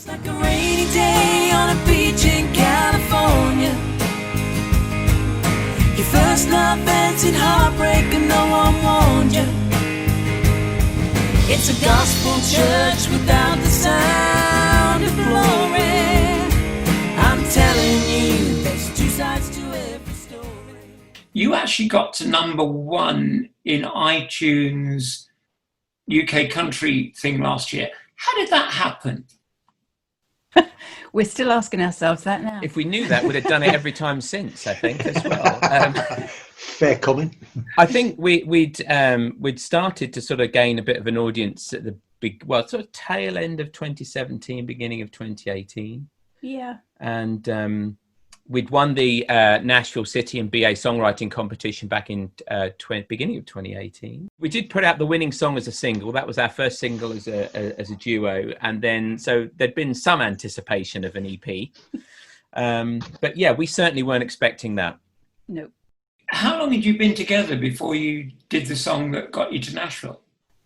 It's like a rainy day on a beach in California. Your first love ends in heartbreak and no one warned you. It's a gospel church without the sound of glory. I'm telling you, there's two sides to every story. You actually got to #1 in iTunes UK country thing last year. How did that happen? We're still asking ourselves that now. If we knew that, we'd have done it every time since, I think, as well. Fair comment. I think we'd started to sort of gain a bit of an audience at the sort of tail end of 2017, beginning of 2018. Yeah. And we'd won the Nashville City and BA songwriting competition back in beginning of 2018. We did put out the winning song as a single. That was our first single as a duo. And then, so there'd been some anticipation of an EP. But yeah, we certainly weren't expecting that. No. How long had you been together before you did the song that got you to Nashville?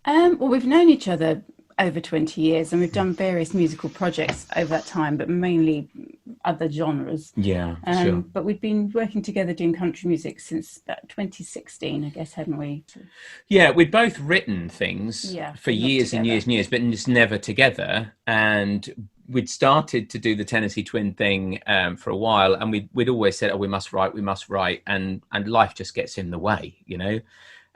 Well, we've known each other over 20 years and we've done various musical projects over that time, but mainly other genres. Yeah, sure. But we've been working together doing country music since about 2016, I guess, haven't we? Yeah, we'd both written things for years together. And years and years, but just never together. And we'd started to do the Tennessee Twin thing for a while, and we'd always said, oh, we must write, and life just gets in the way, you know,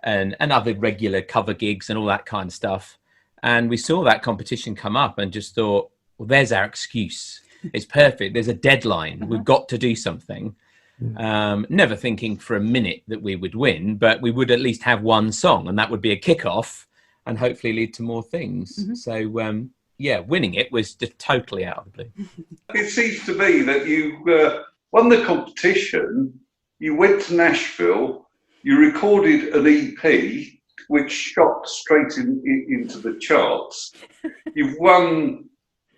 and other regular cover gigs and all that kind of stuff. And we saw that competition come up and just thought, well, there's our excuse. It's perfect. There's a deadline. We've got to do something. Never thinking for a minute that we would win, but we would at least have one song, and that would be a kickoff and hopefully lead to more things. So, yeah, winning it was just totally out of the blue. It seems to me that you won the competition, you went to Nashville, you recorded an EP, which shot straight into the charts. You've won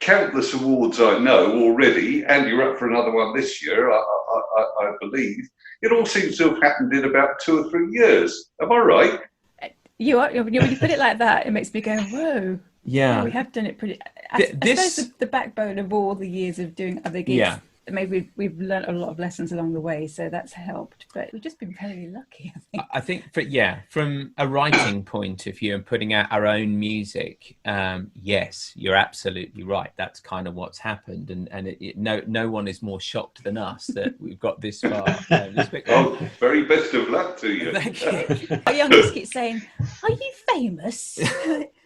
countless awards, I know, already, and you're up for another one this year, I believe. It all seems to have happened in about 2 or 3 years. Am I right? You are. When you put it like that, it makes me go, whoa. Yeah. We have done it pretty... I suppose the backbone of all the years of doing other gigs, maybe we've learned a lot of lessons along the way, so that's helped. But we've just been very lucky, I think. From a writing point of view and putting out our own music, yes, you're absolutely right. That's kind of what's happened, and no one is more shocked than us that we've got this far. Oh, very best of luck to you. Thank you. Our youngest keeps saying, "Are you famous?"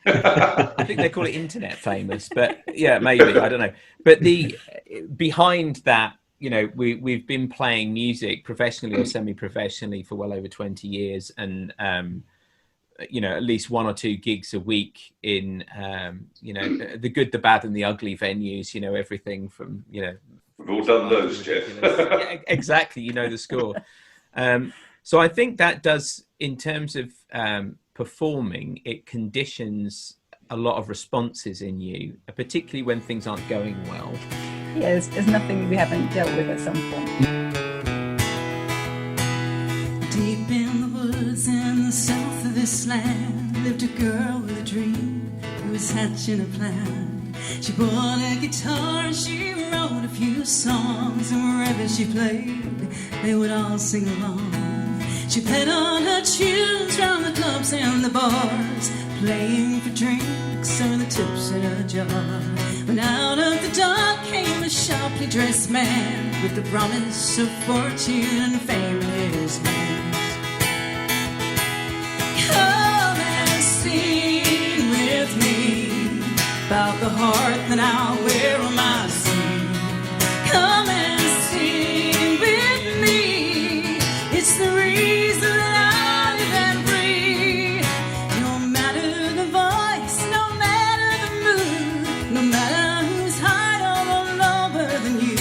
I think they call it internet famous, but yeah, maybe, I don't know. But behind that, you know, we've been playing music professionally or semi-professionally for well over 20 years, and you know, at least 1 or 2 gigs a week in you know, the good, the bad, and the ugly venues. You know, everything from, you know, we've all done those, Jeff. Yeah, exactly. You know the score. So I think that does, in terms of performing, it conditions a lot of responses in you, particularly when things aren't going well. Yeah, there's nothing we haven't dealt with at some point. Deep in the woods in the south of this land lived a girl with a dream who was hatching a plan. She bought a guitar and she wrote a few songs, and wherever she played, they would all sing along. She played on her tunes round the clubs and the bars, playing for drinks or the tips in her jar. When out of the dark came a sharply dressed man with the promise of fortune and fame in his hands. Come and sing with me about the heart that I'll wear on my sleeve. Come and sing with me, it's the reason that I live and breathe. No matter the voice, no matter the mood, no matter who's higher or lower than you,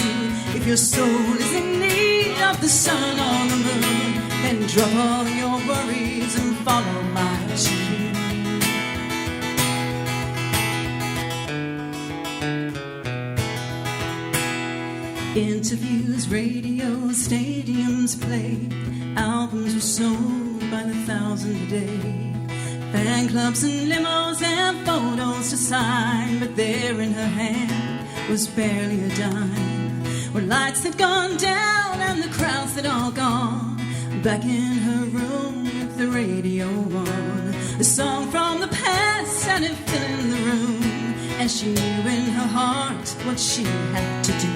if your soul is in need of the sun or the moon, then drop all your worries and follow my tune. Interviews, radio, stadiums played, albums were sold by the thousand a day. Fan clubs and limos and photos to sign, but there in her hand was barely a dime, when lights had gone down and the crowds had all gone. Back in her room with the radio on, a song from the past and it filling the room, and she knew in her heart what she had to do.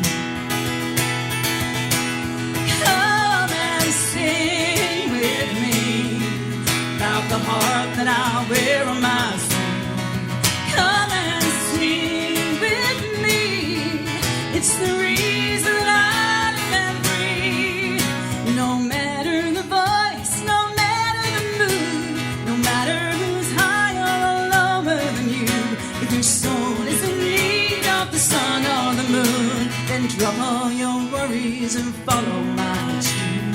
Come and sing with me about the heart that I wear on my sleeve. Come and sing with me, it's the reason I live and breathe. No matter the voice, no matter the mood, no matter who's higher or lower than you, if your soul is in need of the sun or the moon, then drop all your worries and follow my tune.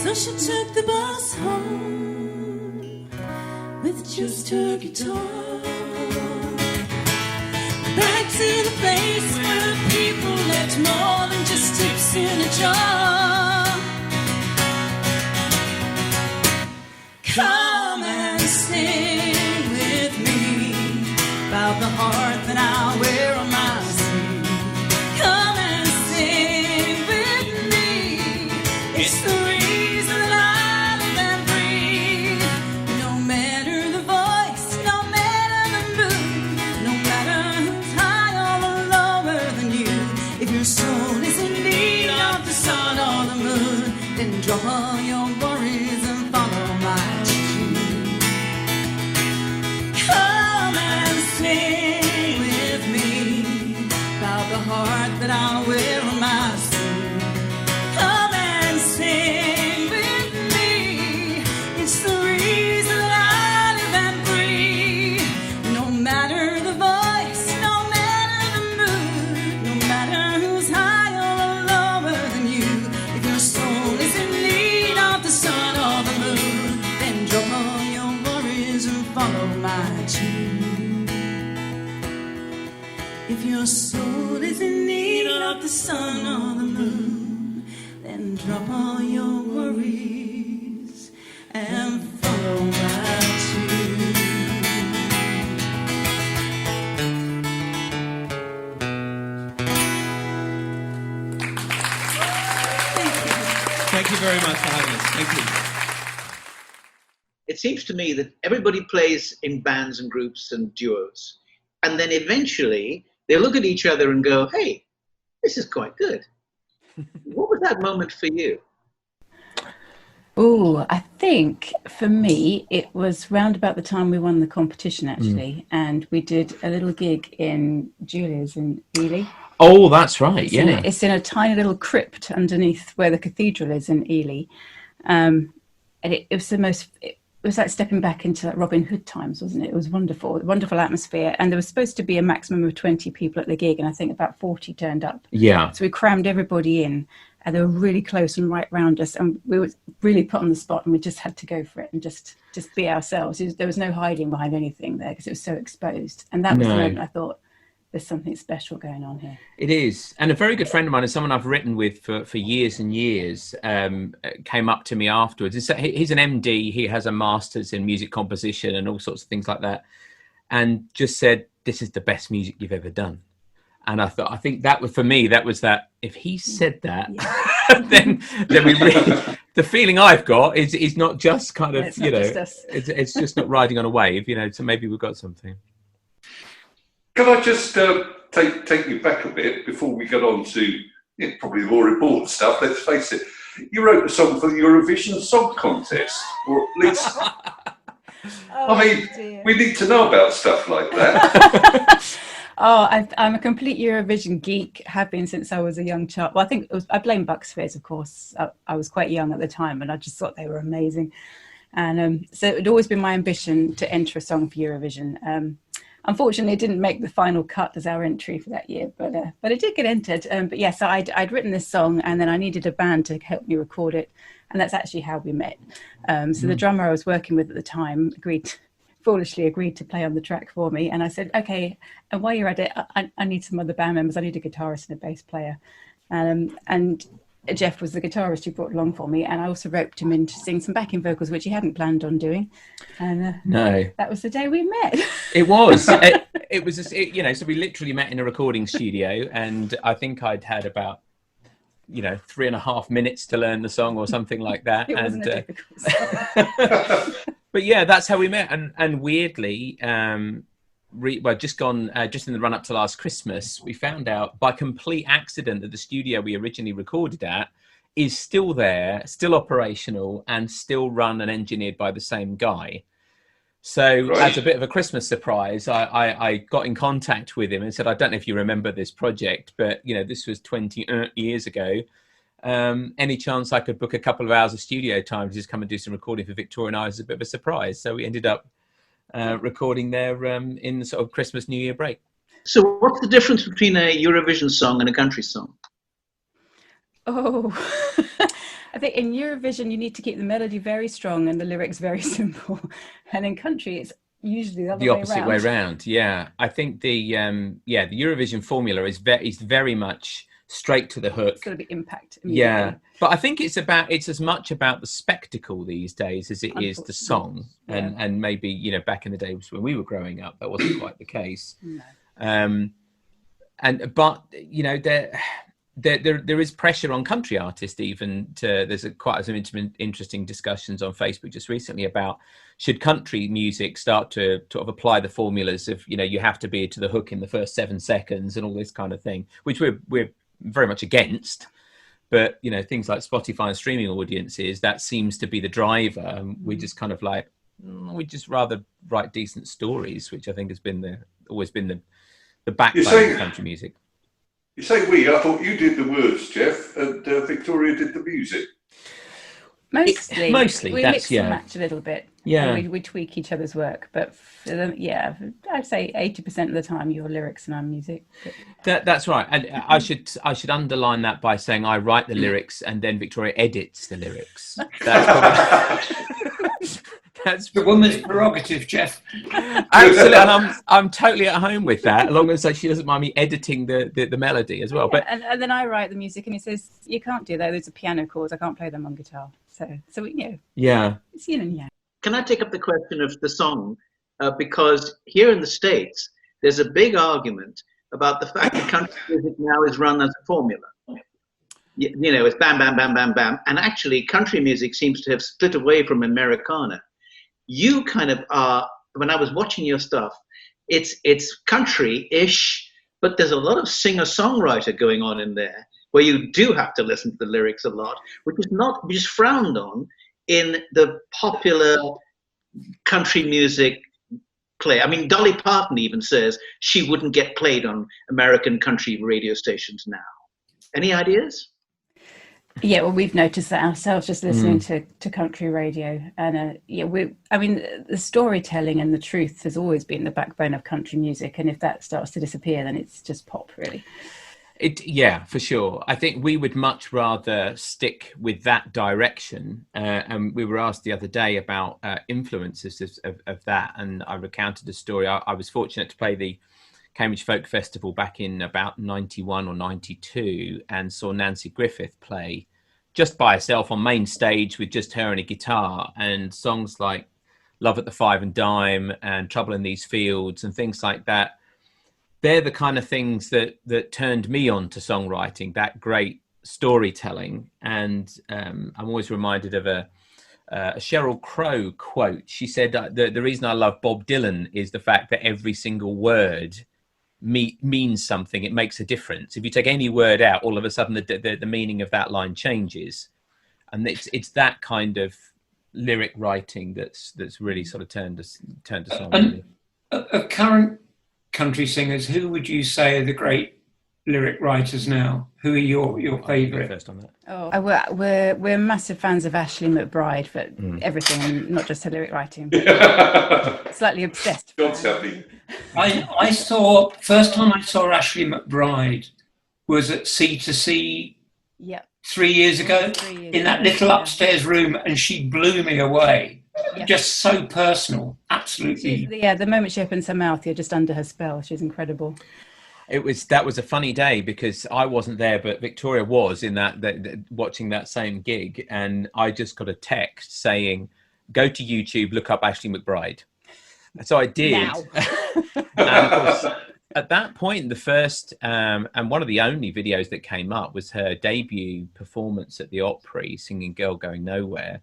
So she took the bus home with just her guitar, back to the place where people left more than just tips in a jar. Come and sing with me about the heart that I wear on my sleeve. Come and sing with me, it's the reason that I live and breathe. No matter the voice, no matter the mood, no matter who's higher or lower than you, if your soul is in need of the sun or the moon, then drop all your worries and follow my tune. Come and sing with me about the heart that I wear on my sleeve. Come and sing with me, it's the reason that I live and breathe. No matter the voice, no matter the mood, no matter who's higher or lower than you, if your soul is in need of the sun or the moon, then drop all your worries and follow my tune. If your soul is in need of the sun or the moon, then drop all your worries and follow my tune. Thank you very much for having us. Thank you. It seems to me that everybody plays in bands and groups and duos, and then eventually they look at each other and go, hey, this is quite good. What was that moment for you? Oh, I think for me, it was round about the time we won the competition, actually. And we did a little gig in Julia's in Ely. Oh, that's right. Yeah. It's in a tiny little crypt underneath where the cathedral is in Ely. And it was the most, it was like stepping back into like Robin Hood times, wasn't it? It was wonderful, wonderful atmosphere. And there was supposed to be a maximum of 20 people at the gig. And I think about 40 turned up. Yeah. So we crammed everybody in. And they were really close and right round us, and we were really put on the spot, and we just had to go for it and just be ourselves. There was no hiding behind anything there because it was so exposed. And that was the moment I thought, there's something special going on here. It is. And a very good friend of mine, and someone I've written with for years and years, came up to me afterwards. He's an MD. He has a master's in music composition and all sorts of things like that, and just said, "This is the best music you've ever done." And I think that was, for me, that was that. If he said that, then we really, the feeling I've got is not just kind of, it's just not riding on a wave, so maybe we've got something. Can I just take you back a bit before we get on to probably the more important stuff? Let's face it, you wrote a song for the Eurovision Song Contest, or at least, we need to know about stuff like that. Oh, I'm a complete Eurovision geek, have been since I was a young child. Well, I think I blame Bucks Fizz, of course. I was quite young at the time, and I just thought they were amazing. And so it had always been my ambition to enter a song for Eurovision. Unfortunately, it didn't make the final cut as our entry for that year, but it did get entered. But yes, I'd written this song, and then I needed a band to help me record it, and that's actually how we met. So the drummer I was working with at the time foolishly agreed to play on the track for me, and I said, okay, and while you're at it, I need some other band members. I need a guitarist and a bass player, and Jeff was the guitarist who brought along for me, and I also roped him in to sing some backing vocals, which he hadn't planned on doing. And no, that was the day we met. It was. It was, so we literally met in a recording studio, and I think I'd had about 3.5 minutes to learn the song or something like that. It wasn't a difficult song. But yeah, that's how we met, and weirdly, just in the run up to last Christmas, we found out by complete accident that the studio we originally recorded at is still there, still operational, and still run and engineered by the same guy. So as a bit of a Christmas surprise, I got in contact with him and said, I don't know if you remember this project, but this was 20 years ago. Any chance I could book a couple of hours of studio time to just come and do some recording for Victoria? And I was a bit of a surprise. So we ended up recording there in the sort of Christmas New Year break. So what's the difference between a Eurovision song and a country song? Oh, I think in Eurovision you need to keep the melody very strong and the lyrics very simple, and in country it's usually the opposite way around. Yeah, I think the Eurovision formula is very much straight to the hook. It's got to be impact immediately. Yeah, but I think it's as much about the spectacle these days as it is the song. Yeah. And maybe back in the days when we were growing up, that wasn't quite the case. No. There is pressure on country artists even there's quite some interesting discussions on Facebook just recently about should country music start to sort of apply the formulas of you have to be to the hook in the first 7 seconds and all this kind of thing, which we're very much against. But things like Spotify and streaming audiences, that seems to be the driver, and we just kind of like we just rather write decent stories, which I think has been always been the backbone of country music. You say we, I thought you did the words, Jeff, and Victoria did the music. Mostly. We mix and match a little bit. Yeah. We tweak each other's work, but I'd say 80% of the time your lyrics and our music. That's right. And I should underline that by saying I write the lyrics and then Victoria edits the lyrics. That's probably... That's the woman's prerogative, Jeff. Absolutely, and I'm totally at home with that, as long as she doesn't mind me editing the melody as well. Yeah, but and then I write the music, and he says you can't do that. Those are piano chords. I can't play them on guitar. So we know. Yeah. It's yin and yang. Can I take up the question of the song? Because here in the States, there's a big argument about the fact that country music now is run as a formula. It's bam, bam, bam, bam, bam, and actually, country music seems to have split away from Americana. You kind of are, when I was watching your stuff, it's country-ish, but there's a lot of singer-songwriter going on in there where you do have to listen to the lyrics a lot, which is frowned on in the popular country music play. I mean, Dolly Parton even says she wouldn't get played on American country radio stations now. Any ideas? Yeah, well, we've noticed that ourselves just listening to country radio, and the storytelling and the truth has always been the backbone of country music, and if that starts to disappear, then it's just pop, really. Yeah, for sure. I think we would much rather stick with that direction, and we were asked the other day about influences of that, and I recounted a story. I was fortunate to play the Cambridge Folk Festival back in about 91 or 92 and saw Nancy Griffith play just by herself on main stage with just her and a guitar, and songs like Love at the Five and Dime and Trouble in These Fields and things like that. They're the kind of things that turned me on to songwriting, that great storytelling. And I'm always reminded of a Sheryl Crow quote. She said, the reason I love Bob Dylan is the fact that every single word means something. It makes a difference. If you take any word out, all of a sudden the meaning of that line changes, and it's that kind of lyric writing that's really sort of turned us on. Really. Of current country singers, who would you say are the great lyric writers now? Who are your favourite? First on that. Oh, we're massive fans of Ashley McBryde for everything, and not just her lyric writing. But slightly obsessed. God's happy. I saw first time I saw Ashley McBryde was at C2C 3 years ago in that little upstairs room, and she blew me away. Yep. Just so personal, absolutely. The moment she opens her mouth, you're just under her spell. She's incredible. That was a funny day because I wasn't there, but Victoria was in that watching that same gig, and I just got a text saying, "Go to YouTube, look up Ashley McBryde." So I did. Now. And of course, at that point, the first and one of the only videos that came up was her debut performance at the Opry, singing "Girl Going Nowhere."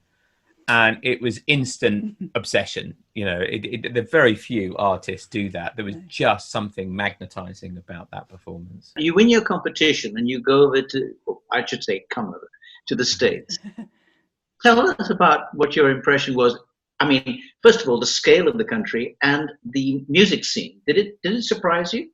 And it was instant obsession. You know, the very few artists do that. There was just something magnetizing about that performance. You win your competition and you go over to, I should say, come over to the States. Tell us about what your impression was. I mean, first of all, the scale of the country and the music scene. Did it surprise you?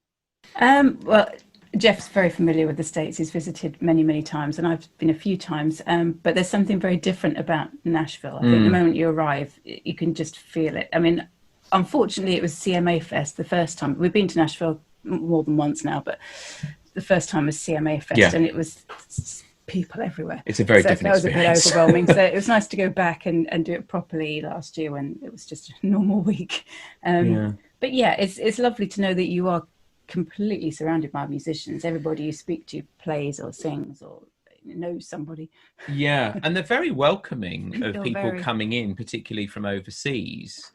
Well, Jeff's very familiar with the States. He's visited many, many times, and I've been a few times. But there's something very different about Nashville. I think the moment you arrive, you can just feel it. I mean, unfortunately, it was CMA Fest the first time. We've been to Nashville more than once now, but the first time was CMA Fest, and it was people everywhere. It's a very different experience. That was a bit overwhelming. So it was nice to go back and do it properly last year when it was just a normal week. But yeah, it's lovely to know that you are completely surrounded by musicians. Everybody you speak to plays or sings or knows somebody. Yeah, and they're very welcoming of people coming in, particularly from overseas.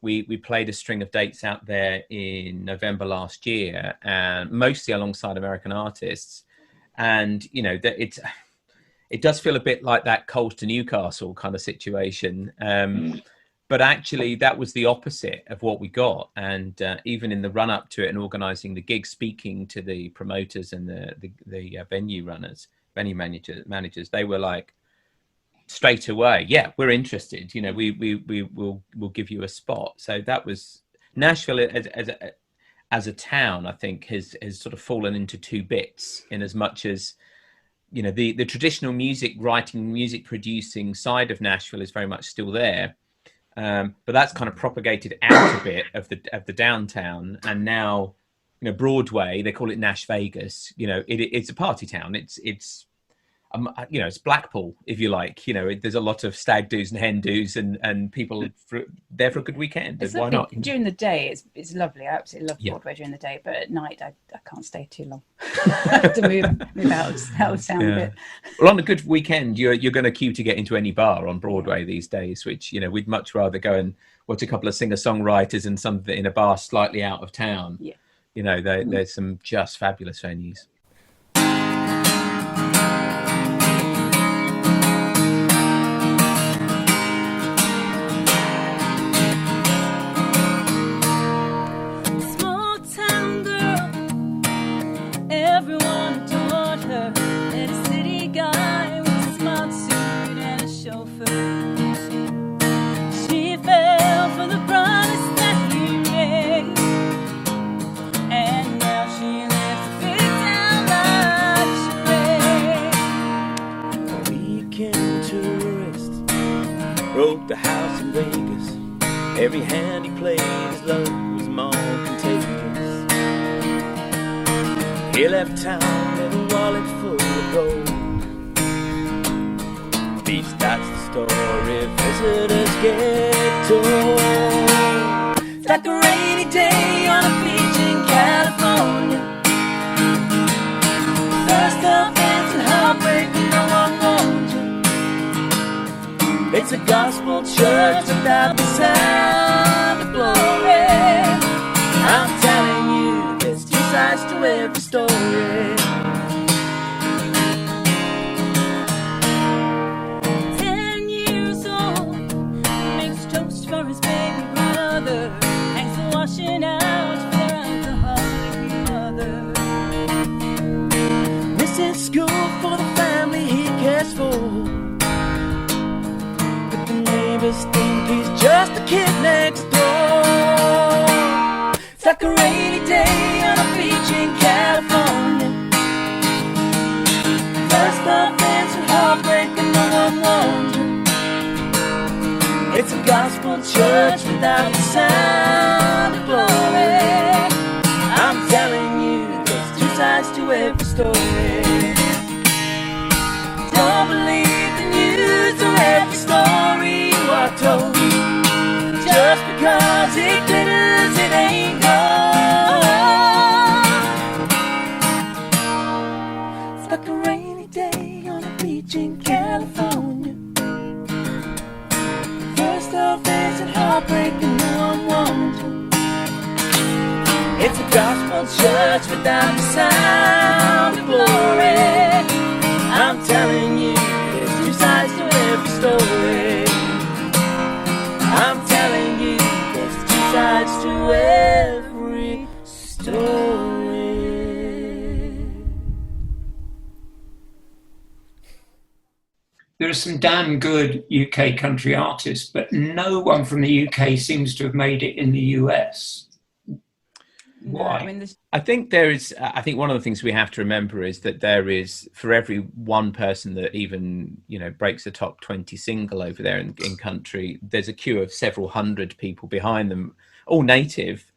We played a string of dates out there in November last year, and mostly alongside American artists. And you know, it does feel a bit like that Coles to Newcastle kind of situation. But actually, that was the opposite of what we got. And even in the run up to it and organising the gig, speaking to the promoters and the venue runners, venue managers, they were like straight away, "Yeah, we're interested. You know, we'll give you a spot." So that was Nashville as a town. I think has sort of fallen into two bits in as much as, you know, the traditional music writing, music producing side of Nashville is very much still there. But that's kind of propagated out a bit of the downtown, and now, you know, Broadway, they call it Nash Vegas. You know, it's a party town. It's you know, it's Blackpool, if you like. You know, there's a lot of stag do's and hen do's and people there for a good weekend. Why not? During the day, it's lovely. I absolutely love Broadway during the day, but at night, I can't stay too long. I have to move out of town a bit. Well, on a good weekend, you're going to queue to get into any bar on Broadway these days, which, you know, we'd much rather go and watch a couple of singer-songwriters and something in a bar slightly out of town. Yeah. You know, there's some just fabulous venues. Broke the house in Vegas. Every hand he played, his love was more contagious. He left town with a wallet full of gold. At least that's the story visitors get told. It's like a rainy day on a beach in California. First offense and heartbreak, no one wants you. It's a gospel church without the sound of glory. I'm telling you, there's two sides to every story. 10 years old, makes toast for his baby brother, hangs the washing out for their alcoholic mother. Missing school for the family he cares for. Neighbors think he's just a kid next door. It's like a rainy day on a beach in California. First offense and heartbreak and no one warns you. It's a gospel church without the sound of glory. I'm telling you, there's two sides to every story. Don't believe the news or every story are told. Just because it glitters, it ain't gold. It's a gospel church without the sound of glory. I'm telling you, there's two sides to every story. I'm telling you, there's two sides to every story. There are some damn good UK country artists, but no one from the UK seems to have made it in the US. Why? No, I think there is. I think one of the things we have to remember is that there is, for every one person that even breaks the top 20 single over there in country, there's a queue of several hundred people behind them, all native,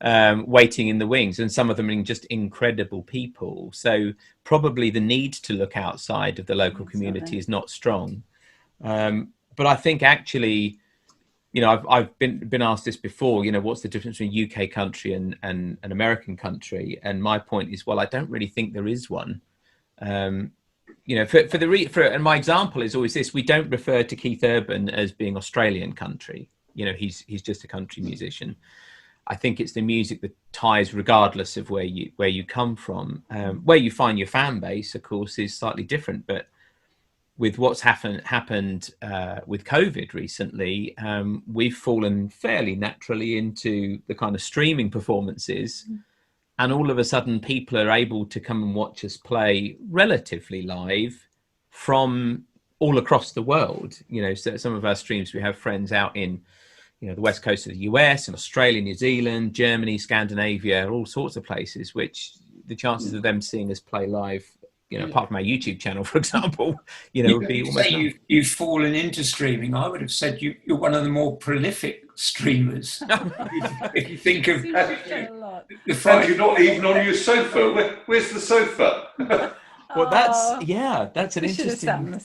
waiting in the wings, and some of them are just incredible people. So probably the need to look outside of the local community is not strong. But I think actually, I've been asked this before, what's the difference between UK country and an American country? And my point is, well, I don't really think there is one. And my example is always this: we don't refer to Keith Urban as being Australian country. He's just a country musician. I think it's the music that ties, regardless of where you come from. Where you find your fan base, of course, is slightly different. But with what's happened with COVID recently, we've fallen fairly naturally into the kind of streaming performances. And all of a sudden, people are able to come and watch us play relatively live from all across the world. So some of our streams, we have friends out in the west coast of the US and Australia, New Zealand, Germany, Scandinavia, all sorts of places, which the chances of them seeing us play live, apart from our YouTube channel, for example, would be almost none. You've fallen into streaming. I would have said you're one of the more prolific streamers. If you think of the fact you're not even on your sofa. Where's the sofa? Well, that's an interesting.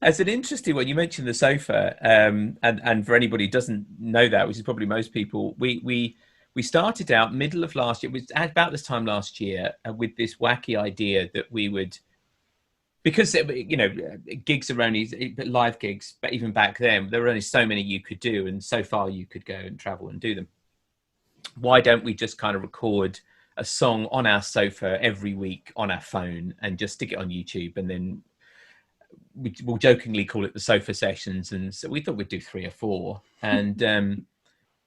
That's an interesting one. You mentioned the sofa, and for anybody who doesn't know that, which is probably most people, we started out middle of last year. It was about this time last year with this wacky idea that we would, because gigs are only live gigs, but even back then there were only so many you could do, and so far you could go and travel and do them. Why don't we just kind of record a song on our sofa every week on our phone and just stick it on YouTube, and then we'll jokingly call it the sofa sessions. And so we thought we'd do 3 or 4, and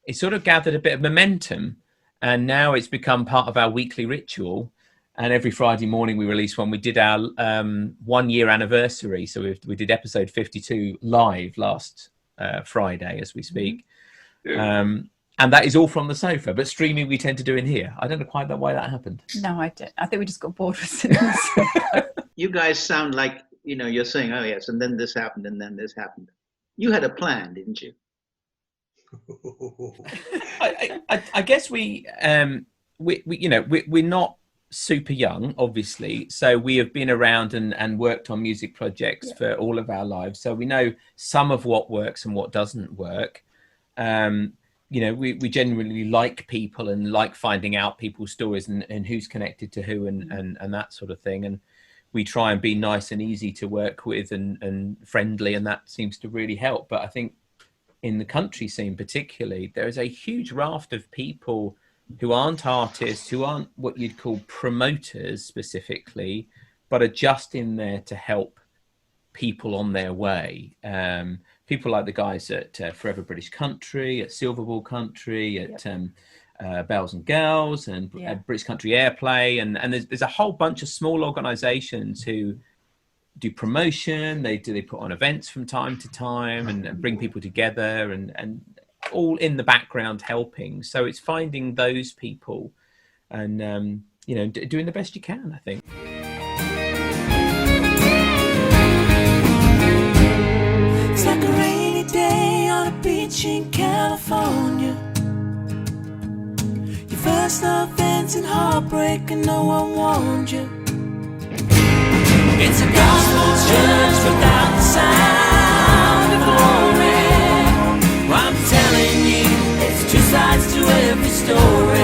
it sort of gathered a bit of momentum, and now it's become part of our weekly ritual. And every Friday morning we release one. We did our 1 year anniversary, so we did episode 52 live last Friday as we speak. And that is all from the sofa, but streaming we tend to do in here. I don't know quite why that happened. No, I don't. I think we just got bored with sitting on the sofa. You guys sound like, you're saying, oh yes, and then this happened, and then this happened. You had a plan, didn't you? I guess we're not super young, obviously. So we have been around and worked on music projects for all of our lives. So we know some of what works and what doesn't work. We genuinely like people and like finding out people's stories and who's connected to who and that sort of thing. And we try and be nice and easy to work with and friendly, and that seems to really help. But I think in the country scene particularly, there is a huge raft of people who aren't artists, who aren't what you'd call promoters specifically, but are just in there to help people on their way. People like the guys at Forever British Country, at Silverball Country, at Bells and Girls, and British Country Airplay, and there's a whole bunch of small organisations who do promotion. They put on events from time to time and bring people together and all in the background helping. So it's finding those people and doing the best you can, I think. It's like a rainy day on a beach in California. Your first offense and heartbreak and no one warned you. It's a gospel church without the sound of glory. I'm telling you, there's two sides to every story.